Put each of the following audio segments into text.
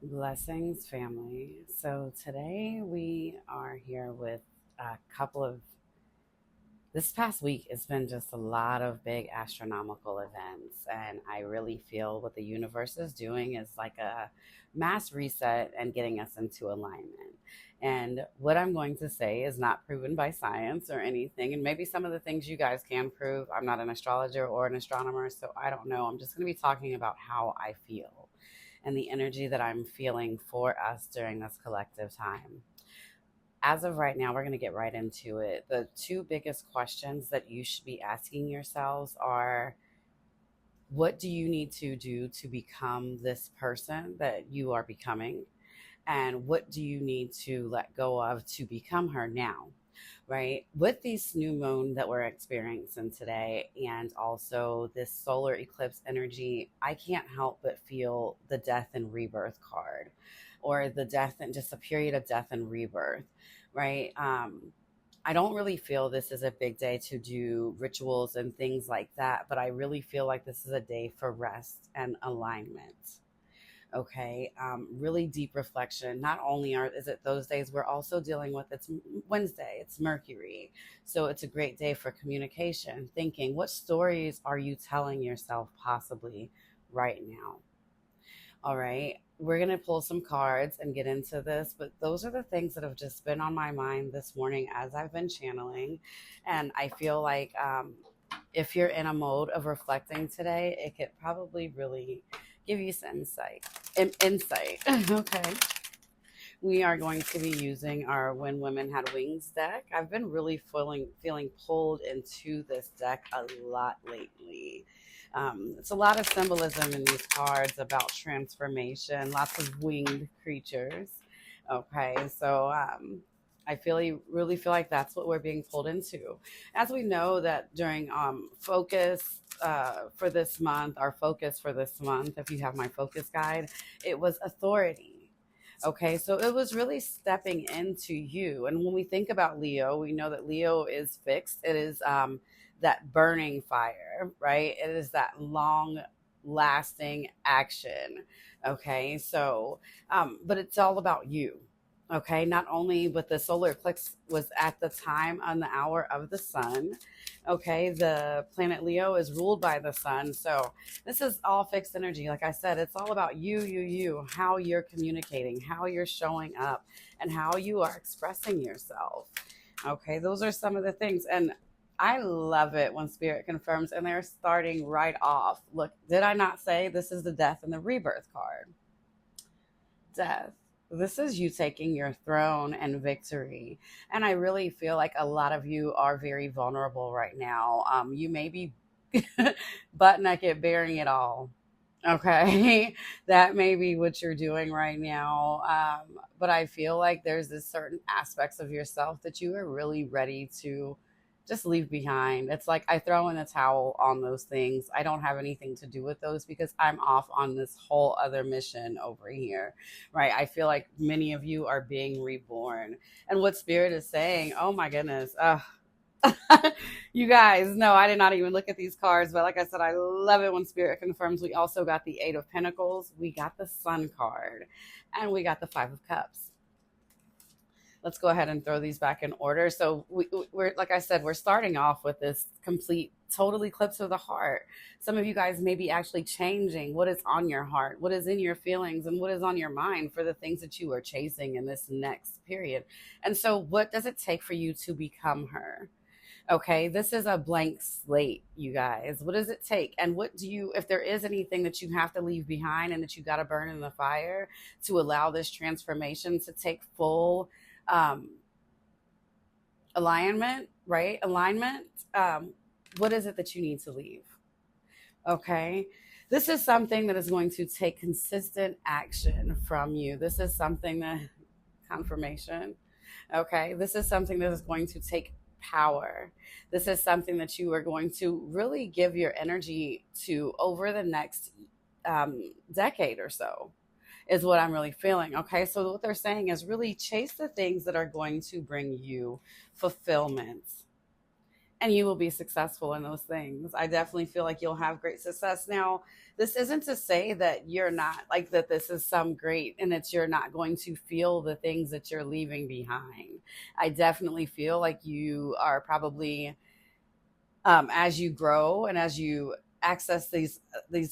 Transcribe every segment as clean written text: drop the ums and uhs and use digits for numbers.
Blessings, family. So today we are here with a couple of. This past week, it's been just a lot of big astronomical events, and I really feel what the universe is doing is like a mass reset and getting us into alignment. And what I'm going to say is not proven by science or anything, and maybe some of the things you guys can prove. I'm not an astrologer or an astronomer, so I don't know. I'm just going to be talking about how I feel and the energy that I'm feeling for us during this collective time. As of right now, we're going to get right into it. The two biggest questions that you should be asking yourselves are, what do you need to do to become this person that you are becoming? And what do you need to let go of to become her now? Right? With this new moon that we're experiencing today, and also this solar eclipse energy, I can't help but feel the death and rebirth card, or the death and just a period of death and rebirth, right? I don't really feel this is a big day to do rituals and things like that, but I really feel like this is a day for rest and alignment. Okay, really deep reflection. Not only is it those days, we're also dealing with, it's Wednesday, it's Mercury, so it's a great day for communication, thinking, what stories are you telling yourself possibly right now? All right, we're going to pull some cards and get into this, but those are the things that have just been on my mind this morning as I've been channeling. And I feel like if you're in a mode of reflecting today, it could probably really give you some insight. Okay. We are going to be using our When Women Had Wings deck. I've been really feeling pulled into this deck a lot lately. It's a lot of symbolism in these cards about transformation, lots of winged creatures. Okay, so I really feel like that's what we're being pulled into. As we know that during focus for this month, our focus for this month, if you have my focus guide, it was authority. Okay, so it was really stepping into you. And when we think about Leo, we know that Leo is fixed. It is that burning fire, right? It is that long lasting action. Okay, so, but it's all about you. Okay, not only, but the solar eclipse was at the time on the hour of the sun. Okay, the planet Leo is ruled by the sun. So this is all fixed energy. Like I said, it's all about you, how you're communicating, how you're showing up, and how you are expressing yourself. Okay, those are some of the things. And I love it when spirit confirms and they're starting right off. Look, did I not say this is the death and the rebirth card? Death. This is you taking your throne and victory. And I really feel like a lot of you are very vulnerable right now. You may be butt naked, bearing it all. Okay. That may be what you're doing right now. But I feel like there's this certain aspects of yourself that you are really ready to just leave behind. It's like I throw in the towel on those things. I don't have anything to do with those because I'm off on this whole other mission over here, right? I feel like many of you are being reborn. And what Spirit is saying, oh my goodness, you guys, no, I did not even look at these cards, but like I said, I love it when Spirit confirms. We also got the Eight of Pentacles, we got the Sun card, and we got the Five of Cups. Let's go ahead and throw these back in order. So we're, like I said, we're starting off with this complete total eclipse of the heart. Some of you guys may be actually changing what is on your heart, what is in your feelings, and what is on your mind for the things that you are chasing in this next period. And so what does it take for you to become her? Okay, this is a blank slate, you guys. What does it take? And what do you, if there is anything that you have to leave behind and that you got to burn in the fire to allow this transformation to take full um, alignment, right? Alignment. What is it that you need to leave? Okay. This is something that is going to take consistent action from you. This is something that, confirmation. Okay. This is something that is going to take power. This is something that you are going to really give your energy to over the next decade or so, is what I'm really feeling. Okay. So what they're saying is really chase the things that are going to bring you fulfillment. and you will be successful in those things. I definitely feel like you'll have great success. Now, this isn't to say that you're not like that this is some great and that you're not going to feel the things that you're leaving behind. I definitely feel like you are probably as you grow and as you access these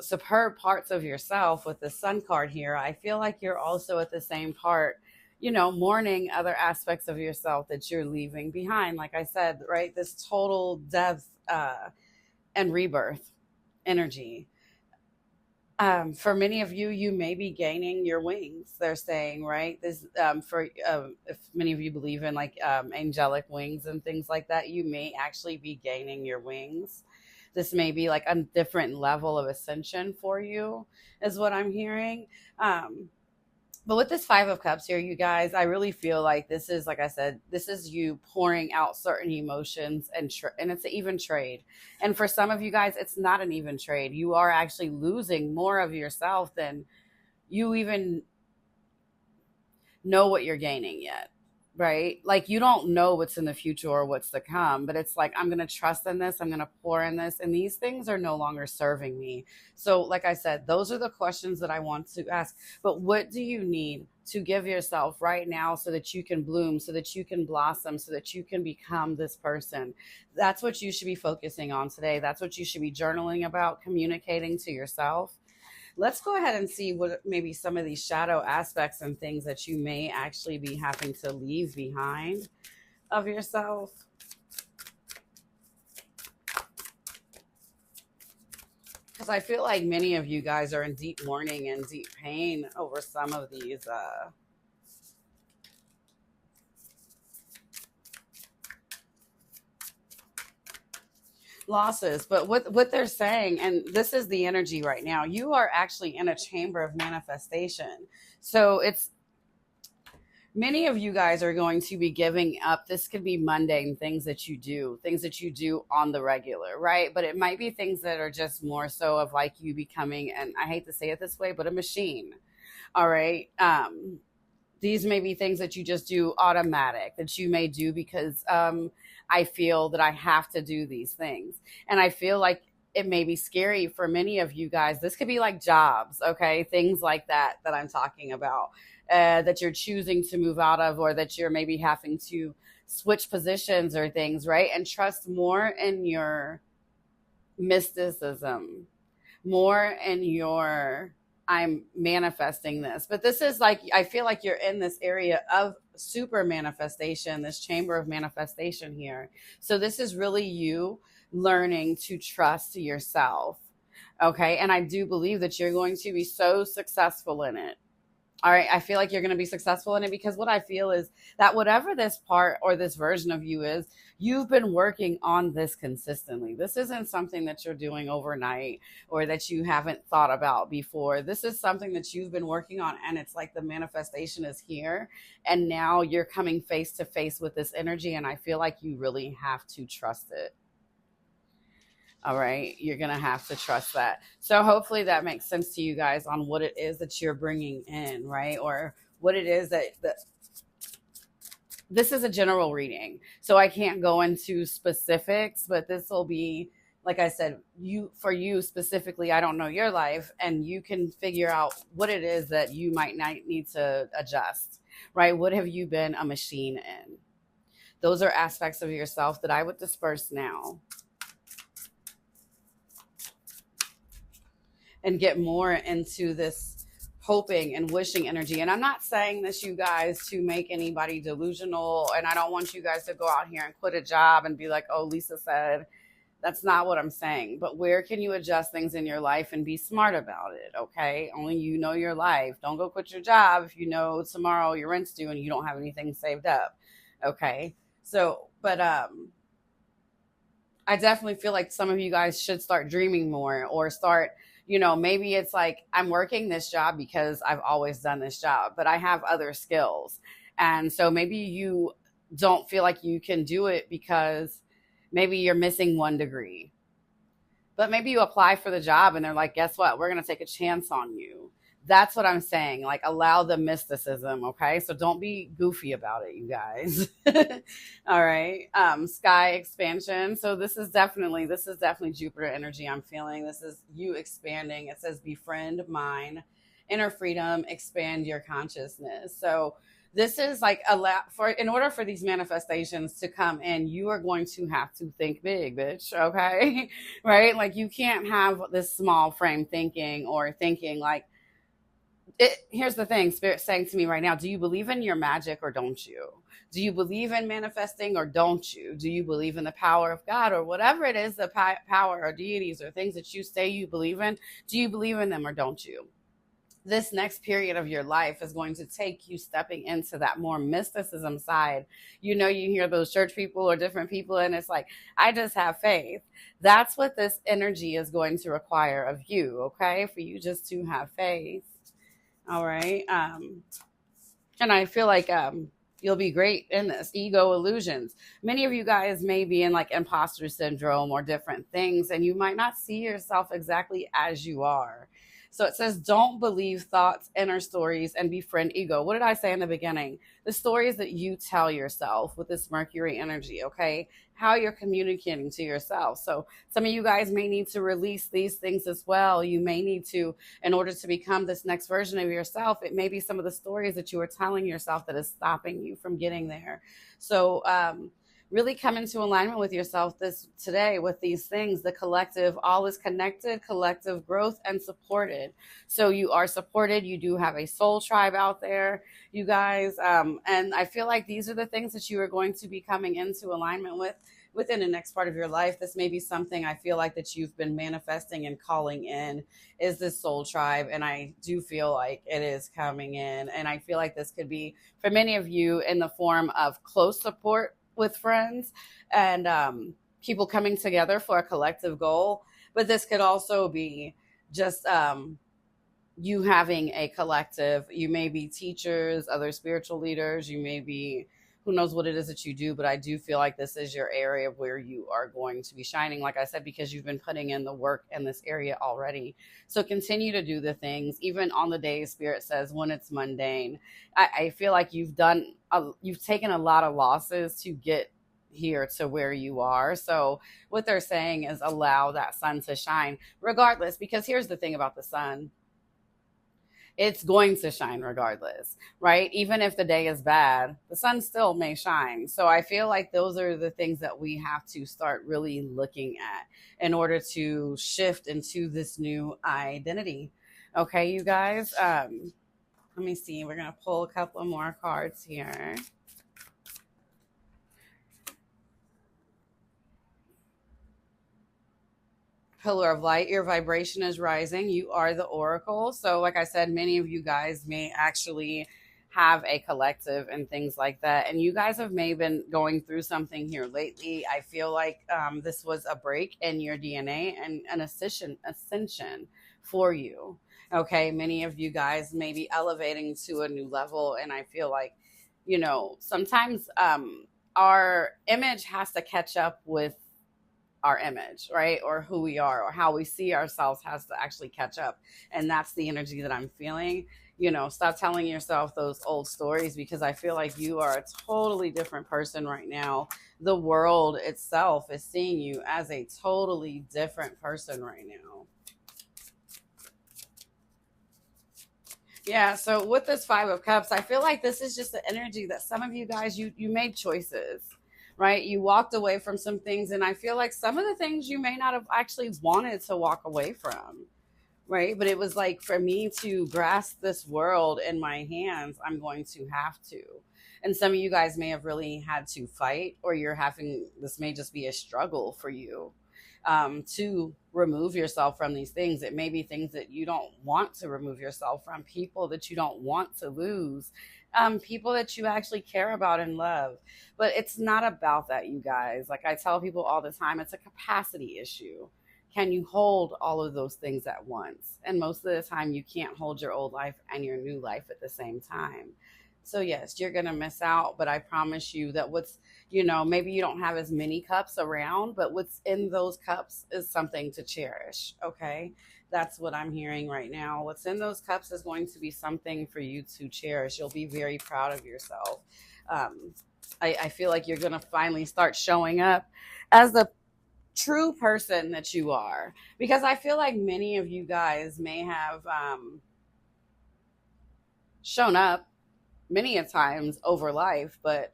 superb parts of yourself with the sun card here, I feel like you're also at the same part, mourning other aspects of yourself that you're leaving behind. Like I said, right, this total death and rebirth energy. For many of you, you may be gaining your wings. They're saying, right? This for if many of you believe in like angelic wings and things like that, you may actually be gaining your wings. This may be like a different level of ascension for you, is what I'm hearing. But with this Five of Cups here, you guys, I really feel like this is, like I said, this is you pouring out certain emotions, and it's an even trade. And for some of you guys, it's not an even trade. You are actually losing more of yourself than you even know what you're gaining yet, right? Like you don't know what's in the future or what's to come, but it's like, I'm going to trust in this. I'm going to pour in this. And these things are no longer serving me. So like I said, those are the questions that I want to ask. But what do you need to give yourself right now so that you can bloom, so that you can blossom, so that you can become this person? That's what you should be focusing on today. That's what you should be journaling about, communicating to yourself. Let's go ahead and see what maybe some of these shadow aspects and things that you may actually be having to leave behind of yourself. Because I feel like many of you guys are in deep mourning and deep pain over some of these losses. But what they're saying, and this is the energy right now, you are actually in a chamber of manifestation. So it's many of you guys are going to be giving up. This could be mundane things that you do on the regular, right? But it might be things that are just more so of like you becoming, and I hate to say it this way, but a machine. All right. These may be things that you just do automatic, that you may do because I feel that I have to do these things. And I feel like it may be scary for many of you guys. This could be like jobs, okay? Things like that I'm talking about, that you're choosing to move out of, or that you're maybe having to switch positions or things, right? And trust more in your mysticism, more in your I'm manifesting this. But this is like, I feel like you're in this area of super manifestation, this chamber of manifestation here. So this is really you learning to trust yourself. Okay. And I do believe that you're going to be so successful in it. All right. I feel like you're going to be successful in it because what I feel is that whatever this part or this version of you is, you've been working on this consistently. This isn't something that you're doing overnight or that you haven't thought about before. This is something that you've been working on, and it's like the manifestation is here. And now you're coming face to face with this energy. And I feel like you really have to trust it. All right. You're going to have to trust that. So hopefully that makes sense to you guys on what it is that you're bringing in, right? Or what it is that this is a general reading. So I can't go into specifics, but this will be, like I said, for you specifically, I don't know your life, and you can figure out what it is that you might not need to adjust, right? What have you been a machine in? Those are aspects of yourself that I would disperse now and get more into this hoping and wishing energy. And I'm not saying this, you guys, to make anybody delusional. And I don't want you guys to go out here and quit a job and be like, oh, Lisa said. That's not what I'm saying. But where can you adjust things in your life and be smart about it? Okay. Only you know your life. Don't go quit your job if you know tomorrow your rent's due and you don't have anything saved up. Okay. So, but I definitely feel like some of you guys should start dreaming more, or start, maybe it's like, I'm working this job because I've always done this job, but I have other skills. And so maybe you don't feel like you can do it because maybe you're missing one degree. But maybe you apply for the job and they're like, guess what? We're going to take a chance on you. That's what I'm saying. Like, allow the mysticism, okay? So don't be goofy about it, you guys. All right. Sky expansion. So this is definitely Jupiter energy I'm feeling. This is you expanding. It says befriend mind, inner freedom, expand your consciousness. So this is like a lot for in order for these manifestations to come in, you are going to have to think big, bitch. Okay. Right? Like you can't have this small frame thinking or thinking like here's the thing, spirit saying to me right now, do you believe in your magic or don't you? Do you believe in manifesting or don't you? Do you believe in the power of God or whatever it is, the power or deities or things that you say you believe in? Do you believe in them or don't you? This next period of your life is going to take you stepping into that more mysticism side. You know, you hear those church people or different people, and it's like, I just have faith. That's what this energy is going to require of you, okay? For you just to have faith. All right. And I feel like you'll be great in this. Ego illusions. Many of you guys may be in like imposter syndrome or different things, and you might not see yourself exactly as you are. So it says, don't believe thoughts, inner stories, and befriend ego. What did I say in the beginning? The stories that you tell yourself with this Mercury energy, okay? How you're communicating to yourself. So some of you guys may need to release these things as well. You may need to, in order to become this next version of yourself, it may be some of the stories that you are telling yourself that is stopping you from getting there. So, really come into alignment with yourself this today with these things. The collective, all is connected, collective growth and supported. So you are supported. You do have a soul tribe out there, you guys. And I feel like these are the things that you are going to be coming into alignment with within the next part of your life. This may be something I feel like that you've been manifesting and calling in, is this soul tribe. And I do feel like it is coming in. And I feel like this could be for many of you in the form of close support with friends and people coming together for a collective goal. But this could also be just you having a collective. You may be teachers, other spiritual leaders. You may be, who knows what it is that you do, but I do feel like this is your area where you are going to be shining, like I said, because you've been putting in the work in this area already. So continue to do the things, even on the days Spirit says when it's mundane. I feel like you've taken a lot of losses to get here to where you are. So what they're saying is allow that sun to shine regardless, because here's the thing about the sun. It's going to shine regardless, right? Even if the day is bad, the sun still may shine. So I feel like those are the things that we have to start really looking at in order to shift into this new identity. Okay, you guys, let me see. We're going to pull a couple more cards here. Pillar of light, your vibration is rising. You are the oracle. So like I said, many of you guys may actually have a collective and things like that, and you guys have maybe been going through something here lately. I feel like this was a break in your DNA and an ascension for you. Okay, many of you guys may be elevating to a new level, and I feel like, sometimes our image has to catch up with our image, right? Or who we are or how we see ourselves has to actually catch up. And that's the energy that I'm feeling. Stop telling yourself those old stories, because I feel like you are a totally different person right now. The world itself is seeing you as a totally different person right now. Yeah, so with this Five of Cups, I feel like this is just the energy that some of you guys, you made choices, right? You walked away from some things, and I feel like some of the things you may not have actually wanted to walk away from, right? But it was like, for me to grasp this world in my hands, I'm going to have to. And some of you guys may have really had to fight, or this may just be a struggle for you to remove yourself from these things. It may be things that you don't want to remove yourself from, people that you don't want to lose, people that you actually care about and love. But it's not about that, you guys. Like I tell people all the time, it's a capacity issue. Can you hold all of those things at once? And most of the time, you can't hold your old life and your new life at the same time. So yes, you're going to miss out, but I promise you that maybe you don't have as many cups around, but what's in those cups is something to cherish. Okay. That's what I'm hearing right now. What's in those cups is going to be something for you to cherish. You'll be very proud of yourself. Um, I feel like you're going to finally start showing up as the true person that you are. Because I feel like many of you guys may have shown up many a times over life, but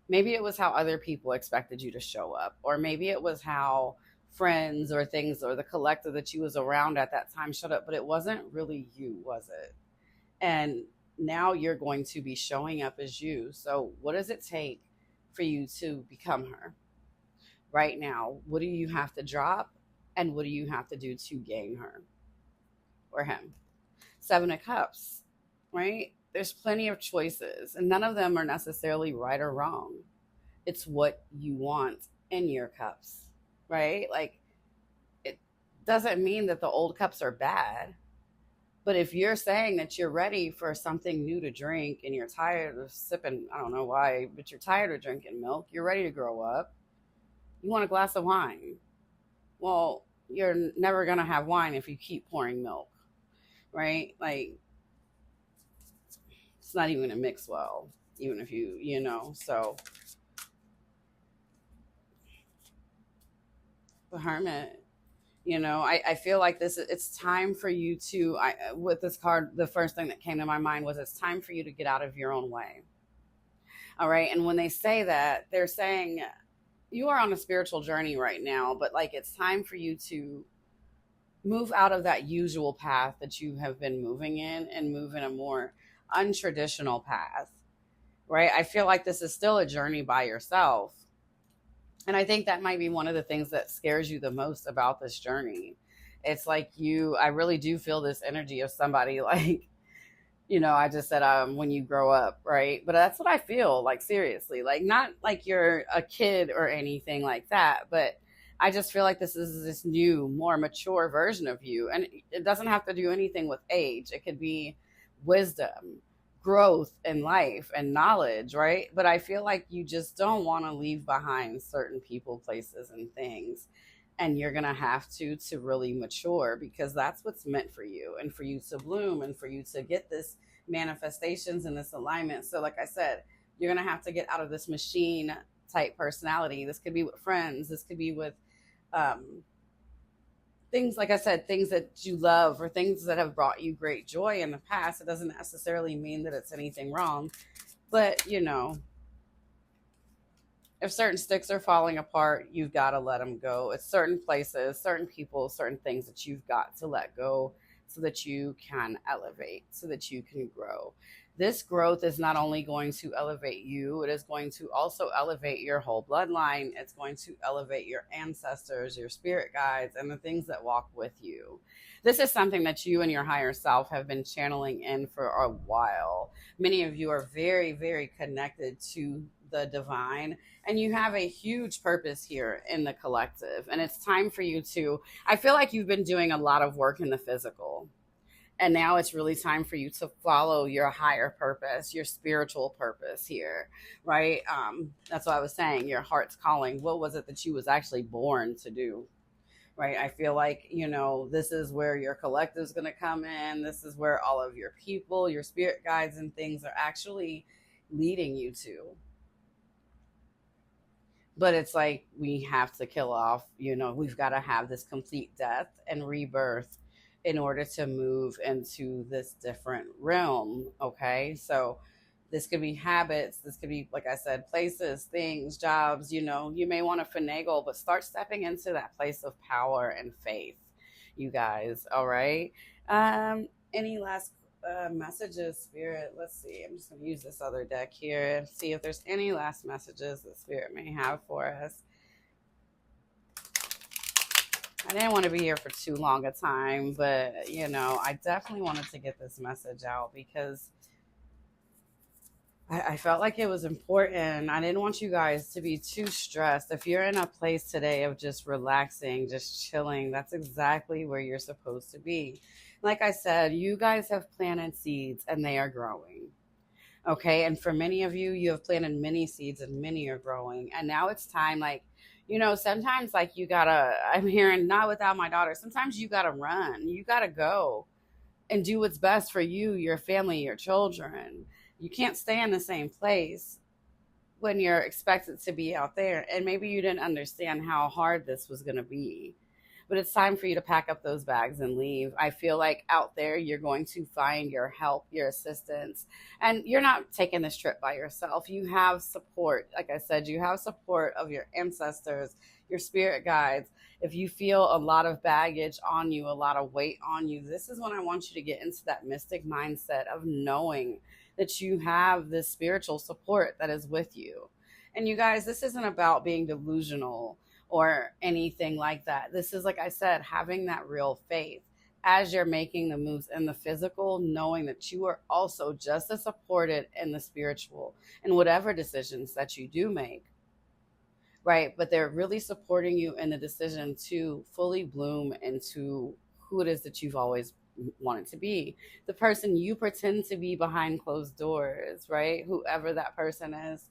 maybe it was how other people expected you to show up, or maybe it was how friends or things or the collective that you was around at that time showed up, but it wasn't really you, was it? And now you're going to be showing up as you. So what does it take for you to become her right now? What do you have to drop, and what do you have to do to gain her or him? Seven of Cups, right? There's plenty of choices, and none of them are necessarily right or wrong. It's what you want in your cups, right? Like, it doesn't mean that the old cups are bad, but if you're saying that you're ready for something new to drink and you're tired of sipping, I don't know why, but you're tired of drinking milk, you're ready to grow up, you want a glass of wine. Well, you're never going to have wine if you keep pouring milk, right? Like, it's not even going to mix well, even if so the Hermit, I feel like it's time for you to, with this card, the first thing that came to my mind was it's time for you to get out of your own way. All right. And when they say that, they're saying you are on a spiritual journey right now, but like it's time for you to move out of that usual path that you have been moving in and move in a more untraditional path, right? I feel like this is still a journey by yourself. And I think that might be one of the things that scares you the most about this journey. It's like I really do feel this energy of somebody like, I just said, when you grow up, right? But that's what I feel like, seriously, like not like you're a kid or anything like that, but I just feel like this is this new, more mature version of you. And it doesn't have to do anything with age. It could be wisdom, growth in life and knowledge, right? But I feel like you just don't want to leave behind certain people, places, and things. And you're going to have to really mature, because that's what's meant for you and for you to bloom and for you to get this manifestations and this alignment. So like I said, you're going to have to get out of this machine type personality. This could be with friends. This could be with things, like I said, things that you love or things that have brought you great joy in the past. It doesn't necessarily mean that it's anything wrong, but if certain sticks are falling apart, you've got to let them go. It's certain places, certain people, certain things that you've got to let go so that you can elevate, so that you can grow. This growth is not only going to elevate you, it is going to also elevate your whole bloodline. It's going to elevate your ancestors, your spirit guides, and the things that walk with you. This is something that you and your higher self have been channeling in for a while. Many of you are very, very connected to the divine, and you have a huge purpose here in the collective. And it's time for you to, I feel like you've been doing a lot of work in the physical. And now it's really time for you to follow your higher purpose, your spiritual purpose here, right? That's what I was saying. Your heart's calling. What was it that you was actually born to do, right? I feel like, this is where your collective is going to come in. This is where all of your people, your spirit guides and things are actually leading you to. But it's like we have to kill off, we've got to have this complete death and rebirth in order to move into this different realm. Okay. So this could be habits. This could be, like I said, places, things, jobs, you may want to finagle, but start stepping into that place of power and faith, you guys. All right. Any last messages, Spirit? Let's see. I'm just going to use this other deck here and see if there's any last messages that Spirit may have for us. I didn't want to be here for too long a time, but, I definitely wanted to get this message out because I felt like it was important. I didn't want you guys to be too stressed. If you're in a place today of just relaxing, just chilling, that's exactly where you're supposed to be. Like I said, you guys have planted seeds and they are growing. Okay. And for many of you, you have planted many seeds and many are growing. And now it's time, like, Sometimes like you gotta, I'm hearing not without my daughter, sometimes you gotta run, you gotta go and do what's best for you, your family, your children. You can't stay in the same place when you're expected to be out there. And maybe you didn't understand how hard this was going to be. But it's time for you to pack up those bags and leave. I feel like out there, you're going to find your help, your assistance. And you're not taking this trip by yourself. You have support. Like I said, you have support of your ancestors, your spirit guides. If you feel a lot of baggage on you, a lot of weight on you, this is when I want you to get into that mystic mindset of knowing that you have this spiritual support that is with you. And you guys, this isn't about being delusional or anything like that. This is, like I said, having that real faith as you're making the moves in the physical, knowing that you are also just as supported in the spiritual in whatever decisions that you do make, right? But they're really supporting you in the decision to fully bloom into who it is that you've always wanted to be, the person you pretend to be behind closed doors, right? Whoever that person is,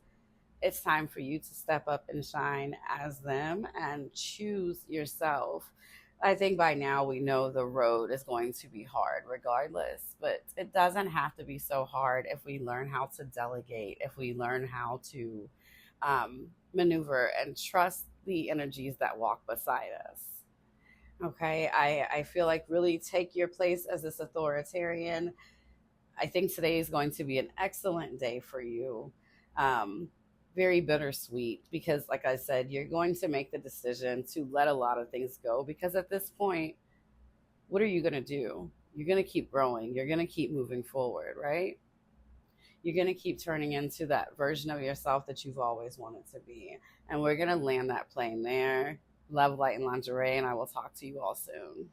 it's time for you to step up and shine as them and choose yourself. I think by now we know the road is going to be hard regardless, but it doesn't have to be so hard if we learn how to delegate, if we learn how to maneuver and trust the energies that walk beside us. Okay, I feel like really take your place as this authoritarian. I think today is going to be an excellent day for you. Um, Very bittersweet because, like I said, you're going to make the decision to let a lot of things go because at this point, what are you going to do? You're going to keep growing, you're going to keep moving forward, right? You're going to keep turning into that version of yourself that you've always wanted to be. And we're going to land that plane there. Love, light, and lingerie, and I will talk to you all soon.